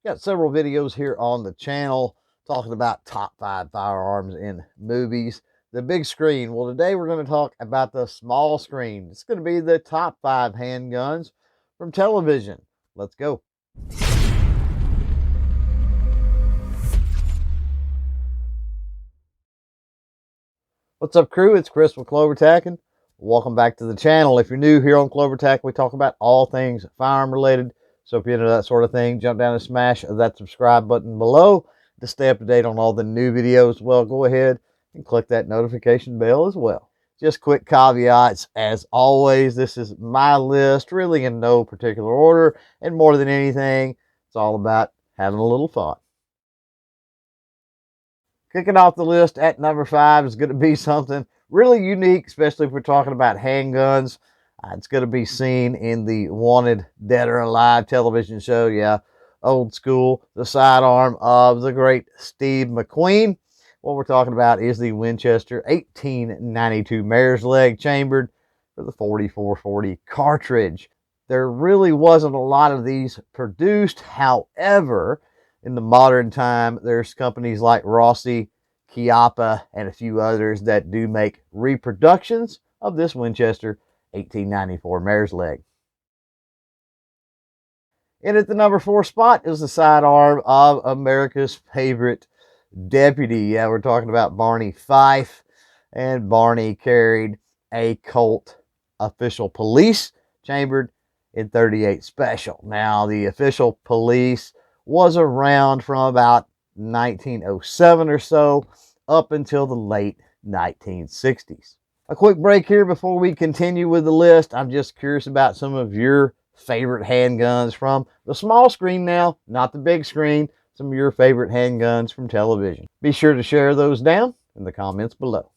Got several videos here on the channel talking about top 5 firearms in movies. The big screen. Well, today we're going to talk about the small screen. It's going to be the top 5 handguns from television. Let's go. What's up, crew? It's Chris with CloverTac, and welcome back to the channel. If you're new here on CloverTac, we talk about all things firearm related. So if you're into that sort of thing, jump down and smash that subscribe button below to stay up to date on all the new videos. Well, go ahead and click that notification bell as well. Just quick caveats. As always, this is my list, really in no particular order. And more than anything, it's all about having a little fun. Kicking off the list at number 5 is going to be something really unique, especially if we're talking about handguns. It's going to be seen in the Wanted Dead or Alive television show. Yeah, old school, the sidearm of the great Steve McQueen. What we're talking about is the Winchester 1892 Mare's Leg chambered for the 4440 cartridge. There really wasn't a lot of these produced. However, in the modern time, there's companies like Rossi, Chiappa, and a few others that do make reproductions of this Winchester 1894 Mare's Leg. And at the number 4 spot is the sidearm of America's favorite deputy. Yeah, we're talking about Barney Fife. And Barney carried a Colt Official Police chambered in .38 Special. Now, the Official Police was around from about 1907 or so up until the late 1960s. A quick break here before we continue with the list. I'm just curious about some of your favorite handguns from the small screen now, not the big screen. Some of your favorite handguns from television. Be sure to share those down in the comments below.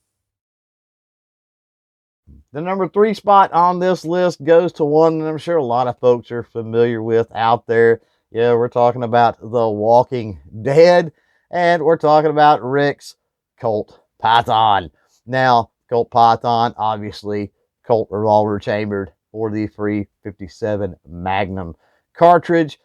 The number 3 spot on this list goes to one that I'm sure a lot of folks are familiar with out there. Yeah, we're talking about The Walking Dead, and we're talking about Rick's Colt Python. Now, Colt Python, obviously, Colt revolver chambered for the .357 Magnum cartridge.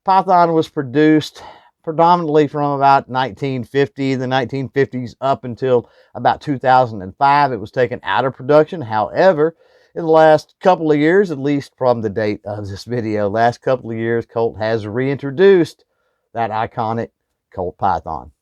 Python was produced predominantly from about 1950, the 1950s up until about 2005. It was taken out of production. However, in the last couple of years, at least from the date of this video, last couple of years, Colt has reintroduced that iconic Colt Python.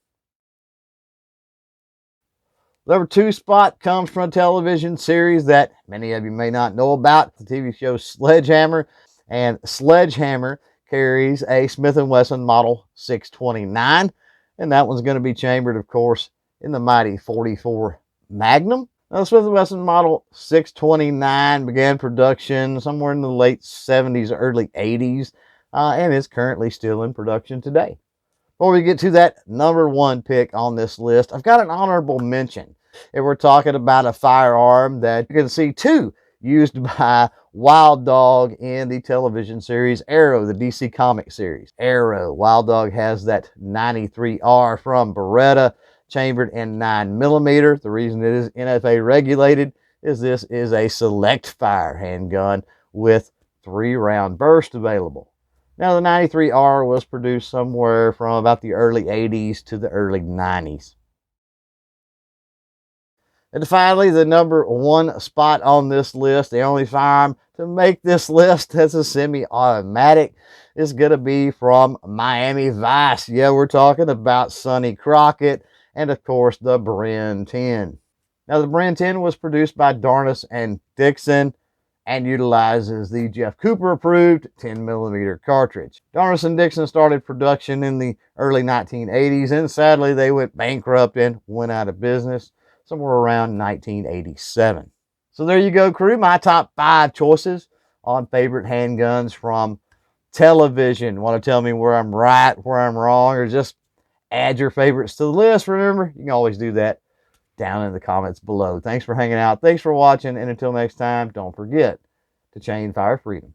Number 2 spot comes from a television series that many of you may not know about, the TV show Sledgehammer. And Sledgehammer carries a Smith & Wesson Model 629, and that one's going to be chambered, of course, in the mighty .44 Magnum. Now, the Smith & Wesson Model 629 began production somewhere in the late 70s, early 80s, and is currently still in production today. Before we get to that number 1 pick on this list, I've got an honorable mention. And we're talking about a firearm that you can see too used by Wild Dog in the television series Arrow, the DC comic series. Arrow, Wild Dog has that 93R from Beretta, chambered in 9mm. The reason it is NFA regulated is this is a select fire handgun with 3-round burst available. Now, the 93R was produced somewhere from about the early 80s to the early 90s. And finally, the number 1 spot on this list, the only firearm to make this list as a semi-automatic, is going to be from Miami Vice. Yeah, we're talking about Sonny Crockett and, of course, the Bren 10. Now, the Bren 10 was produced by Darnus and Dixon and utilizes the Jeff Cooper approved 10mm cartridge. Darnus and Dixon started production in the early 1980s, and sadly they went bankrupt and went out of business somewhere around 1987. So there you go, crew, my top 5 choices on favorite handguns from television. Want to tell me where I'm right, where I'm wrong, or just add your favorites to the list? Remember, you can always do that down in the comments below. Thanks for hanging out. Thanks for watching. And until next time, don't forget to chain fire freedom.